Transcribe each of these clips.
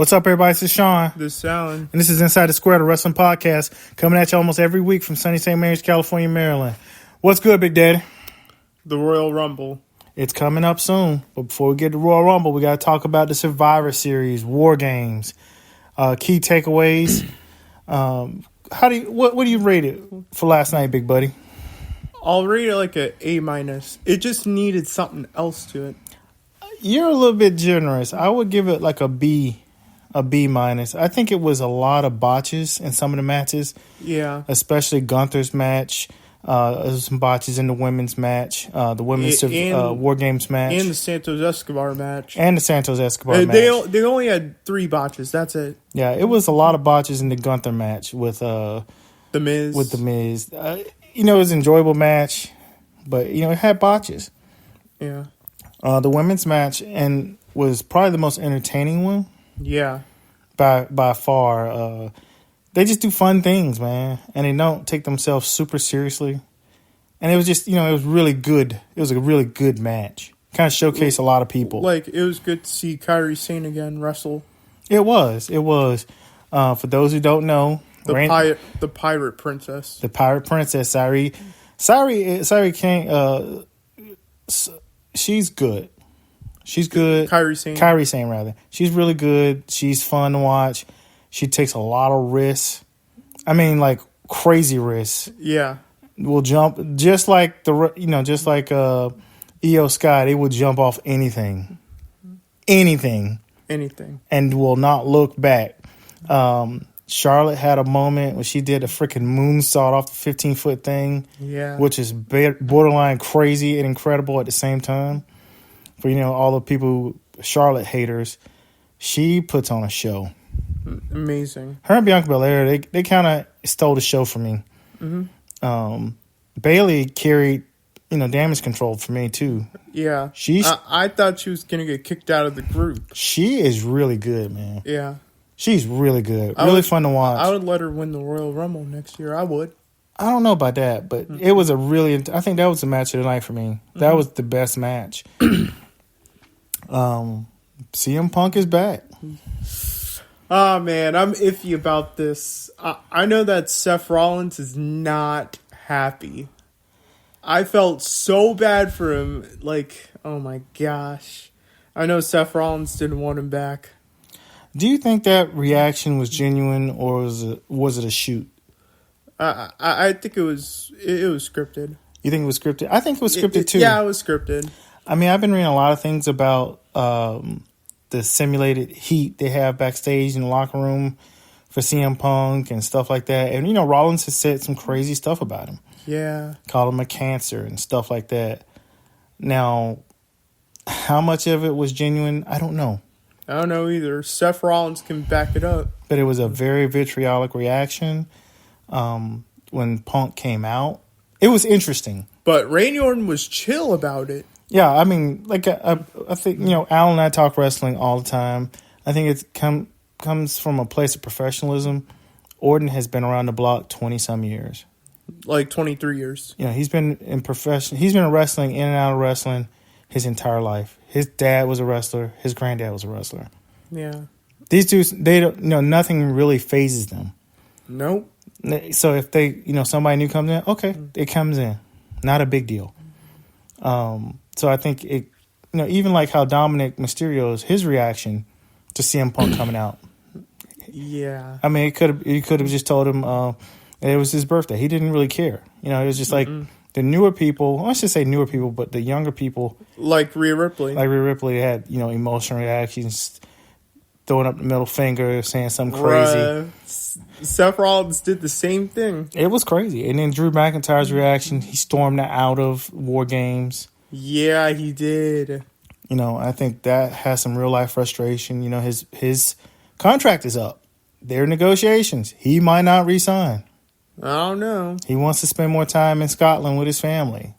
What's up, everybody? This is Sean. This is Alan. And this is Inside the Square, the wrestling podcast, coming at you almost every week from sunny St. Mary's, California, Maryland. What's good, Big Daddy? The Royal Rumble. It's coming up soon. But before we get to Royal Rumble, we got to talk about the Survivor Series, Wargames, key takeaways. What do you rate it for last night, Big Buddy? I'll rate it like an A-. It just needed something else to it. You're a little bit generous. I would give it like a B. A B-. I think it was a lot of botches in some of the matches. Yeah. Especially Gunther's match. Some botches in the women's match. The women's Wargames match. And the Santos Escobar match. They only had 3 botches. That's it. Yeah, it was a lot of botches in the Gunther match with The Miz. It was an enjoyable match, but, it had botches. Yeah. The women's match was probably the most entertaining one. Yeah. By far. They just do fun things, man. And they don't take themselves super seriously. And it was just, it was really good. It was a really good match. Kind of showcased a lot of people. Like, it was good to see Kairi Sane again wrestle. It was. For those who don't know. The Pirate Princess. The Pirate Princess, Sari Kane, she's good. She's good. Kairi Sane, rather. She's really good. She's fun to watch. She takes a lot of risks. I mean, like crazy risks. Yeah. Will jump just like Io Sky. They will jump off anything, and will not look back. Charlotte had a moment when she did a freaking moonsault off the 15-foot thing. Yeah. Which is borderline crazy and incredible at the same time. For, all the people, Charlotte haters, she puts on a show. Amazing. Her and Bianca Belair, they kind of stole the show for me. Mm-hmm. Bayley carried, damage control for me, too. Yeah. I thought she was going to get kicked out of the group. She is really good, man. Yeah. She's really good. Fun to watch. I would let her win the Royal Rumble next year. I would. I don't know about that, but it was I think that was the match of the night for me. That was the best match. CM Punk is back. Oh, man, I'm iffy about this. I know that Seth Rollins is not happy. I felt so bad for him. Like, oh my gosh. I know Seth Rollins didn't want him back. Do you think that reaction was genuine, or was it a shoot? I think it was scripted. You think it was scripted? I think it was scripted too. Yeah, it was scripted. I mean, I've been reading a lot of things about the simulated heat they have backstage in the locker room for CM Punk and stuff like that. And, Rollins has said some crazy stuff about him. Yeah. Called him a cancer and stuff like that. Now, how much of it was genuine, I don't know. I don't know either. Seth Rollins can back it up. But it was a very vitriolic reaction when Punk came out. It was interesting. But Randy Orton was chill about it. Yeah, I mean, like I think, Al and I talk wrestling all the time. I think it comes from a place of professionalism. Orton has been around the block 20-some years. Like 23 years. He's been he's been wrestling, in and out of wrestling his entire life. His dad was a wrestler. His granddad was a wrestler. Yeah. These dudes, they don't, nothing really phases them. Nope. So if they, somebody new comes in, okay, it comes in. Not a big deal. So I think it, even like how Dominic Mysterio's, his reaction to CM Punk coming out. Yeah. I mean, he could have just told him it was his birthday. He didn't really care. It was just like the newer people, I should say newer people, but the younger people. Like Rhea Ripley. Had, emotional reactions, throwing up the middle finger, saying something crazy. Seth Rollins did the same thing. It was crazy. And then Drew McIntyre's reaction, he stormed out of Wargames. Yeah, he did. I think that has some real life frustration. His contract is up. They're negotiations. He might not re-sign. I don't know. He wants to spend more time in Scotland with his family.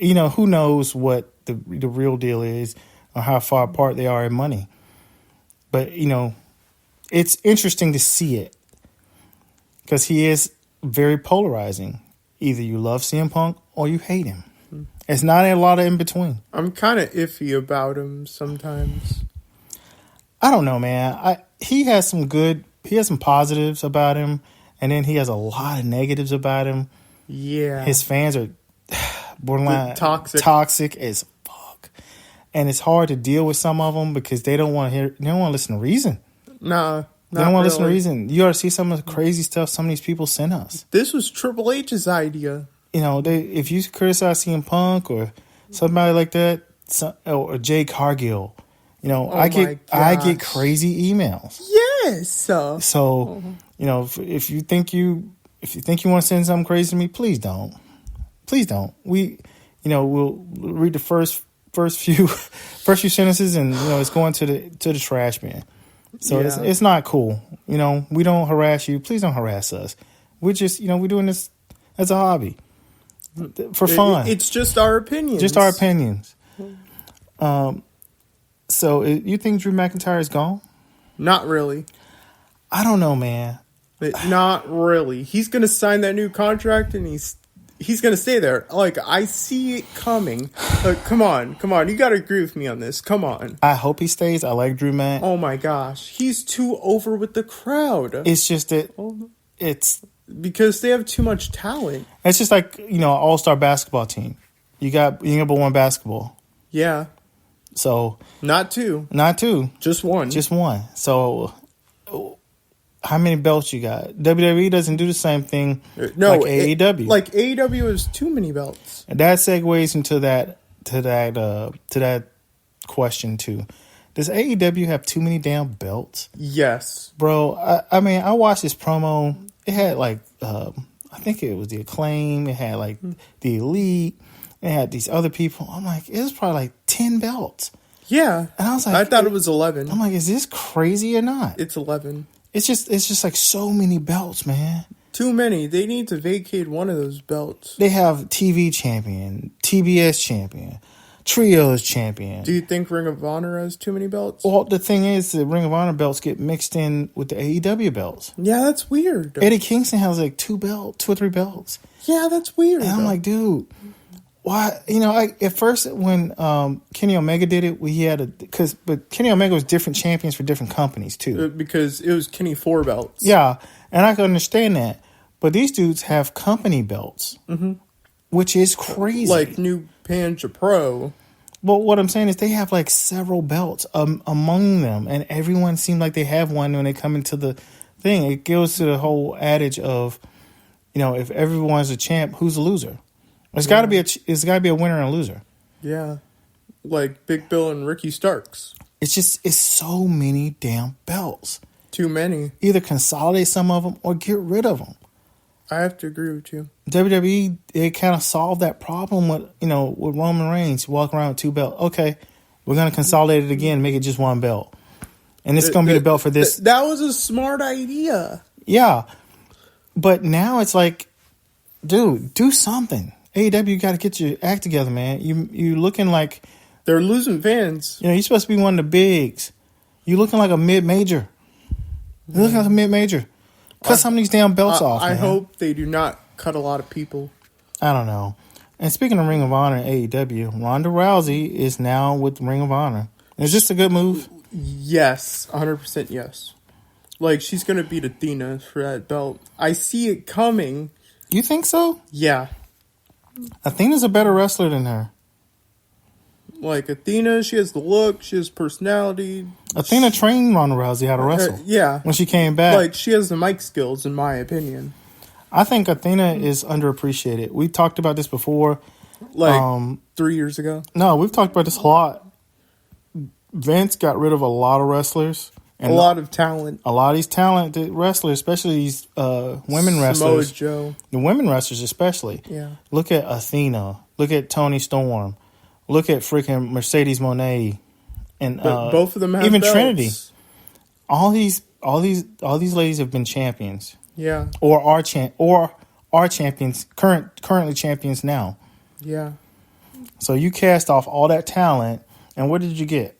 Who knows what the real deal is or how far apart they are in money. But, it's interesting to see it because he is very polarizing. Either you love CM Punk or you hate him. It's not a lot of in between. I'm kind of iffy about him sometimes. I don't know, man. he has some positives about him, and then he has a lot of negatives about him. Yeah. His fans are borderline toxic as fuck, and it's hard to deal with some of them because they don't want to hear. They don't want to listen to reason. Nah. They don't want to listen to reason. You ought to see some of the crazy stuff some of these people send us. This was Triple H's idea. You know, if you criticize CM Punk or somebody like that, or Jade Cargill, you know, I get crazy emails. Yes. So you know, if you think you want to send something crazy to me, please don't. Please don't. We'll read the first few sentences, and you know, it's going to the trash bin. So it's not cool. You know, we don't harass you. Please don't harass us. We're just, you know, we're doing this as a hobby for fun. It's just our opinions. Just our opinions. So you think Drew McIntyre is gone? Not really. I don't know, man. Not really. He's going to sign that new contract, and he's going to stay there. Like, I see it coming. Come on. You got to agree with me on this. Come on. I hope he stays. I like Drew Mac. Oh, my gosh. He's too over with the crowd. It's just that it's... Because they have too much talent. It's just like, you know, an all-star basketball team. You got one basketball. Yeah. So... Not two. Just one. So... How many belts you got? WWE doesn't do the same thing like AEW. Like AEW is too many belts. And that segues into that question too. Does AEW have too many damn belts? Yes, bro. I mean, I watched this promo. It had like I think it was the Acclaim. It had like the Elite. It had these other people. I'm like, it was probably like 10 belts. Yeah, and I was like, I thought it was 11. I'm like, is this crazy or not? It's 11. It's just like so many belts, man. Too many. They need to vacate one of those belts. They have TV champion, TBS champion, trios champion. Do you think Ring of Honor has too many belts? Well, the thing is, the Ring of Honor belts get mixed in with the AEW belts. Yeah, that's weird. Eddie Kingston has like 2 or 3 belts. Yeah, that's weird. And I'm like, dude, why? You know, at first when Kenny Omega did it, he had but Kenny Omega was different champions for different companies too. Because it was Kenny 4 belts. Yeah, and I can understand that. But these dudes have company belts, which is crazy. Like New Panja Pro. Well, what I'm saying is they have like several belts among them, and everyone seems like they have one when they come into the thing. It goes to the whole adage of, you know, if everyone's a champ, who's a loser? It's got to be a winner and a loser. Yeah, like Big Bill and Ricky Starks. It's so many damn belts. Too many. Either consolidate some of them or get rid of them. I have to agree with you. WWE, it kind of solved that problem with Roman Reigns walking around with 2 belts. Okay, we're going to consolidate it again, make it just 1 belt. And it's going to be the belt for this. That was a smart idea. Yeah. But now it's like, dude, do something. AEW got to get your act together, man. You looking like... They're losing fans. You know, you're supposed to be one of the bigs. You looking like a mid-major. You're looking like a mid-major. Cut some of these damn belts off, man. I hope they do not cut a lot of people. I don't know. And speaking of Ring of Honor and AEW, Ronda Rousey is now with Ring of Honor. Is this a good move? Yes, 100% yes. Like, she's going to beat Athena for that belt. I see it coming. You think so? Yeah. Athena's a better wrestler than her. Like, Athena, she has the look, she has personality. Athena trained Ronda Rousey how to wrestle. Yeah. When she came back. Like, she has the mic skills, in my opinion. I think Athena is underappreciated. We talked about this before. Like, 3 years ago? No, we've talked about this a lot. Vince got rid of a lot of wrestlers. And a lot of talent. A lot of these talented wrestlers, especially these women wrestlers. Samoa Joe. The women wrestlers especially. Yeah. Look at Athena. Look at Toni Storm. Look at freaking Mercedes Moné. And both of them have even belts. Trinity. All these ladies have been champions. Yeah. Or are champions, currently champions now. Yeah. So you cast off all that talent, and what did you get?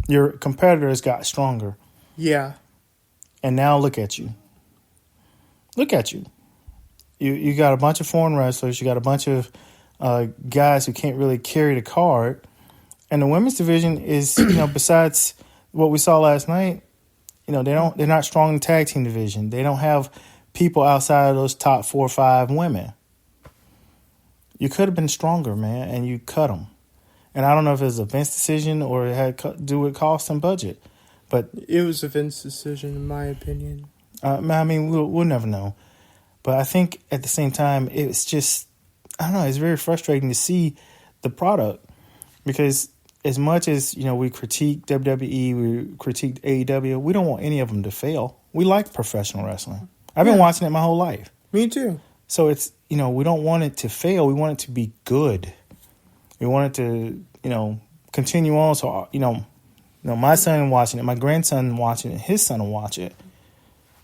Your competitors got stronger. Yeah. And now look at you. Look at you. You got a bunch of foreign wrestlers. You got a bunch of guys who can't really carry the card. And the women's division is, besides what we saw last night, they're not strong in the tag team division. They don't have people outside of those top 4 or 5 women. You could have been stronger, man, and you cut them. And I don't know if it was a Vince decision or it had to do with cost and budget. But it was a Vince decision, in my opinion. I mean, we'll never know. But I think at the same time, it's just, I don't know, it's very frustrating to see the product. Because as much as, we critique WWE, we critique AEW, we don't want any of them to fail. We like professional wrestling. I've been watching it my whole life. Me too. So it's, we don't want it to fail. We want it to be good. We want it to, continue on. So, my son watching it, my grandson watching it, his son will watch it.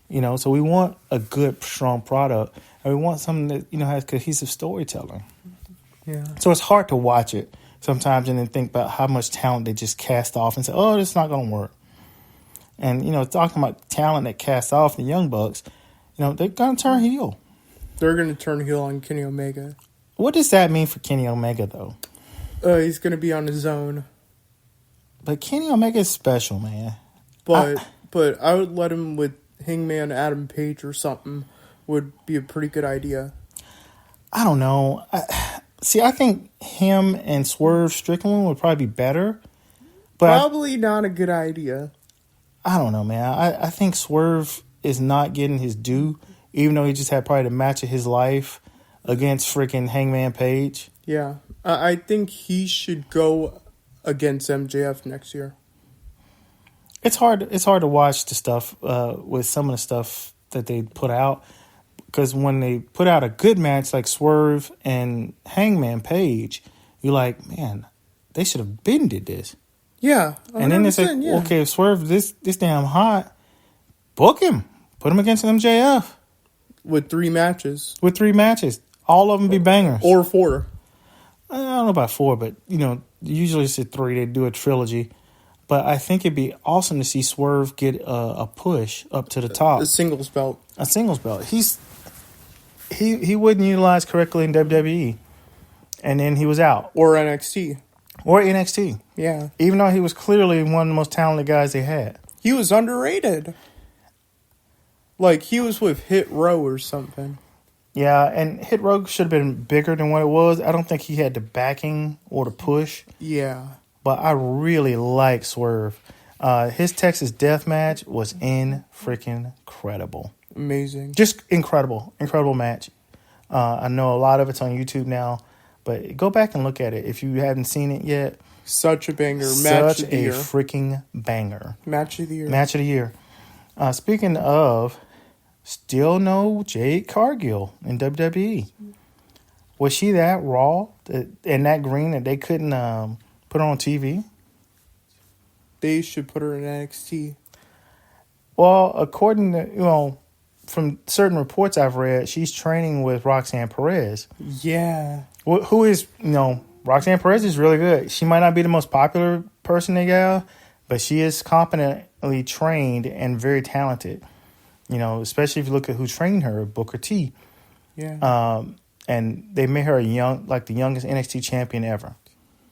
So we want a good, strong product. And we want something that, has cohesive storytelling. Yeah. So it's hard to watch it sometimes and then think about how much talent they just cast off and say, oh, it's not going to work. And, talking about talent that cast off the Young Bucks, they're going to turn heel. They're going to turn heel on Kenny Omega. What does that mean for Kenny Omega, though? He's going to be on his own. But Kenny Omega is special, man. But I would let him with Hangman Adam Page or something would be a pretty good idea. I don't know. I think him and Swerve Strickland would probably be better. But probably not a good idea. I don't know, man. I think Swerve is not getting his due, even though he just had probably the match of his life against freaking Hangman Page. Yeah. I think he should go against MJF next year. It's hard to watch the stuff with some of the stuff that they put out, because when they put out a good match like Swerve and Hangman Page, you're like, man, they should have did this. Yeah, and then they say, okay, if Swerve this damn hot, book him, put him against MJF with 3 matches. All of them be bangers, or 4. I don't know about 4, but usually it's 3. They do a trilogy. But I think it'd be awesome to see Swerve get a push up to the top. A singles belt. He wasn't utilized correctly in WWE, and then he was out. Or NXT. Yeah. Even though he was clearly one of the most talented guys they had. He was underrated. Like, he was with Hit Row or something. Yeah, and Hit Row should have been bigger than what it was. I don't think he had the backing or the push. Yeah. But I really like Swerve. His Texas Death Match was incredible. Amazing. Just incredible. Incredible match. I know a lot of it's on YouTube now, but go back and look at it if you haven't seen it yet. Such a banger. Match of the year. Freaking banger. Match of the year. Speaking of, still no Jade Cargill in WWE. Was she that raw and that green that they couldn't put her on TV? They should put her in NXT. Well, according to, from certain reports I've read, she's training with Roxanne Perez. Yeah. Who is, Roxanne Perez is really good. She might not be the most popular person they got, but she is competently trained and very talented. Especially if you look at who trained her, Booker T. Yeah. And they made her the youngest NXT champion ever.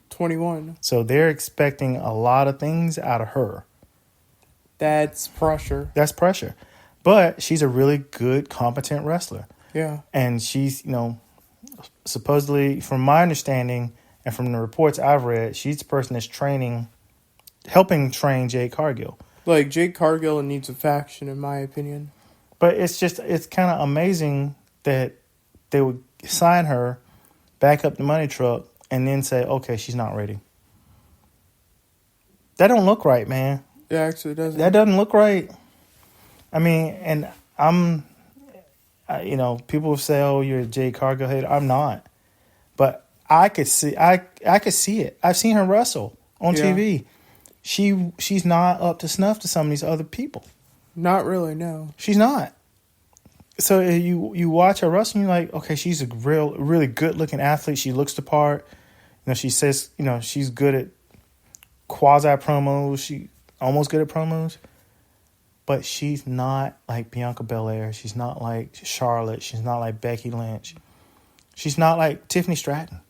21. So they're expecting a lot of things out of her. That's pressure. But she's a really good, competent wrestler. Yeah. And she's, supposedly, from my understanding and from the reports I've read, she's the person that's helping train Jade Cargill. Like, Jade Cargill needs a faction, in my opinion. But it's kind of amazing that they would sign her, back up the money truck, and then say, okay, she's not ready. That don't look right, man. It actually doesn't. That doesn't look right. I mean, and people say, oh, you're a Jade Cargill hater. I'm not. But I could see it. I've seen her wrestle on TV. She's not up to snuff to some of these other people. Not really, no. She's not. So you watch her wrestle, and you're like, okay, she's a really good-looking athlete. She looks the part. She says, she's good at quasi-promos. She almost good at promos. But she's not like Bianca Belair. She's not like Charlotte. She's not like Becky Lynch. She's not like Tiffany Stratton.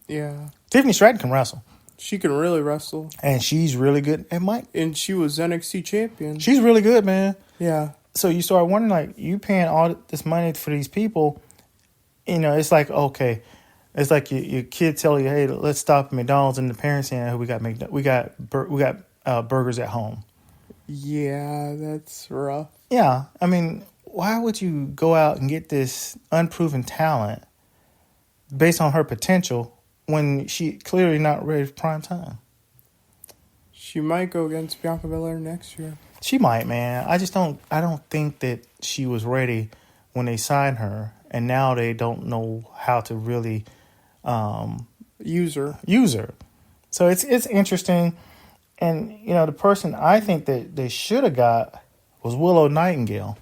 Yeah. Tiffany Stratton can wrestle. She can really wrestle. And she's really good at mic. And she was NXT champion. She's really good, man. Yeah. So you start wondering, like, you paying all this money for these people, you know, it's like, okay, it's like your kid tell you, hey, let's stop at McDonald's, and the parents saying, hey, we got burgers at home. Yeah, that's rough. Yeah, I mean, why would you go out and get this unproven talent based on her potential when she clearly not ready for prime time? She might go against Bianca Belair next year. She might, man. I don't think that she was ready when they signed her, and now they don't know how to really use her. So it's interesting. And, you know, the person I think that they should have got was Willow Nightingale.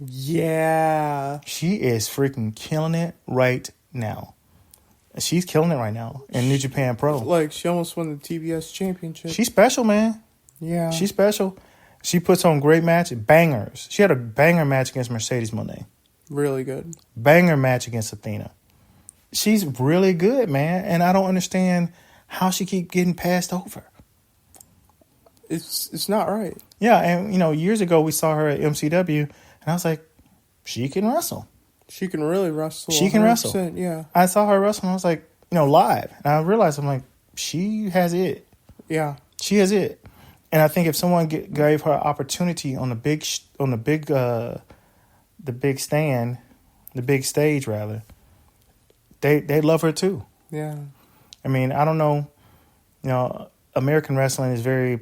Yeah. She is freaking killing it right now. She's killing it right now in New Japan Pro. Like, she almost won the TBS championship. She's special, man. Yeah. She's special. She puts on great matches, bangers. She had a banger match against Mercedes Moné. Really good. Banger match against Athena. She's really good, man. And I don't understand how she keep getting passed over. It's not right. Yeah, and, you know, years ago we saw her at MCW, and I was like, she can wrestle. She can really wrestle. She can wrestle. Yeah. I saw her wrestle, and I was like, you know, live. And I realized, I'm like, she has it. Yeah. She has it. And I think if someone gave her opportunity on the big stage, they love her too. Yeah. I mean, I don't know. You know, American wrestling is very, you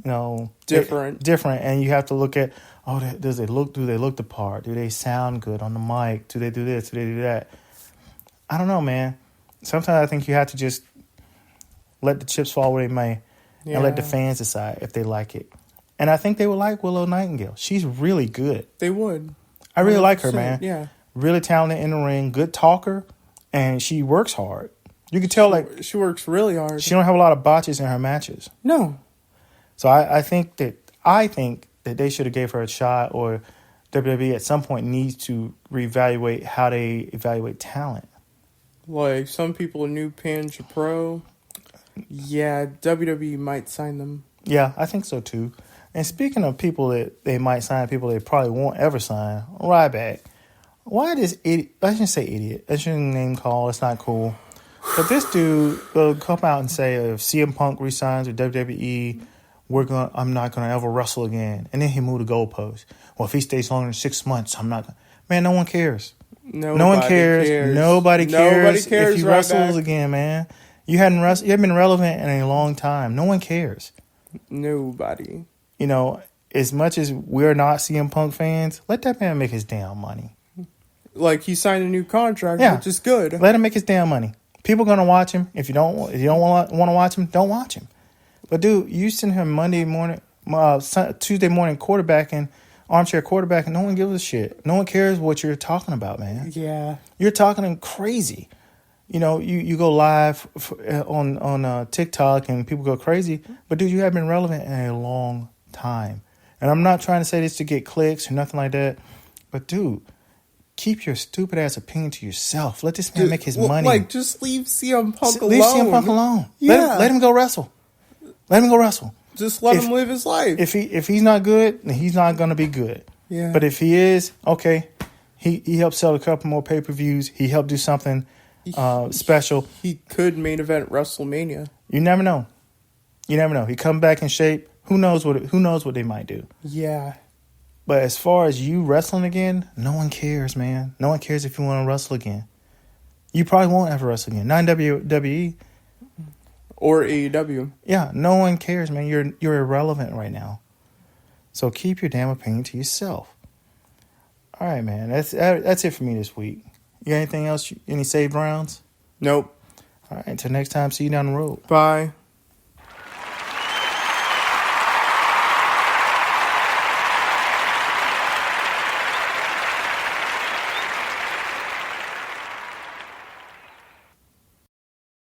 know, different, and you have to look at, do they look the part? Do they sound good on the mic? Do they do this? Do they do that? I don't know, man. Sometimes I think you have to just let the chips fall where they may, and let the fans decide if they like it. And I think they would like Willow Nightingale. She's really good. They would. I really like her, man. Yeah. Really talented in the ring, good talker, and she works hard. You can tell, like, she works really hard. She don't have a lot of botches in her matches. No. So I think that they should have gave her a shot, or WWE at some point needs to reevaluate how they evaluate talent. Like, some people knew Pan Pro. Yeah, WWE might sign them. Yeah, I think so too. And speaking of people that they might sign, people they probably won't ever sign, Ryback. Why does idiot? I shouldn't say idiot. That's your name call. It's not cool. But this dude will come out and say, if CM Punk resigns with WWE, I'm not gonna ever wrestle again. And then he moved the goalpost. Well, if he stays longer than 6 months, I'm not gonna. Man, no one cares. No one cares. Nobody cares if he wrestles again, man. You haven't been relevant in a long time. No one cares. Nobody. You know, as much as we're not CM Punk fans, let that man make his damn money. Like, he signed a new contract, which is good. Let him make his damn money. People are gonna watch him. If you don't want to watch him, don't watch him. But dude, you send him Tuesday morning quarterbacking, armchair quarterbacking. No one gives a shit. No one cares what you're talking about, man. Yeah, you're talking crazy. You know, you go live on TikTok and people go crazy. But dude, you have been relevant in a long time. And I'm not trying to say this to get clicks or nothing like that. But dude, keep your stupid ass opinion to yourself. Let this man make his money. Like, just leave CM Punk alone. Leave CM Punk alone. Yeah. Let him go wrestle. Let him go wrestle. Just let him live his life. If he's not good, then he's not going to be good. Yeah. But if he is, okay, he helped sell a couple more pay-per-views. He helped do something special. He could main event WrestleMania. You never know. He come back in shape. Who knows what they might do? Yeah. But as far as you wrestling again, no one cares, man. No one cares if you want to wrestle again. You probably won't ever wrestle again. Not in WWE. Or AEW. Yeah, no one cares, man. You're irrelevant right now. So keep your damn opinion to yourself. All right, man. That's it for me this week. You got anything else? Any saved rounds? Nope. All right, until next time. See you down the road. Bye.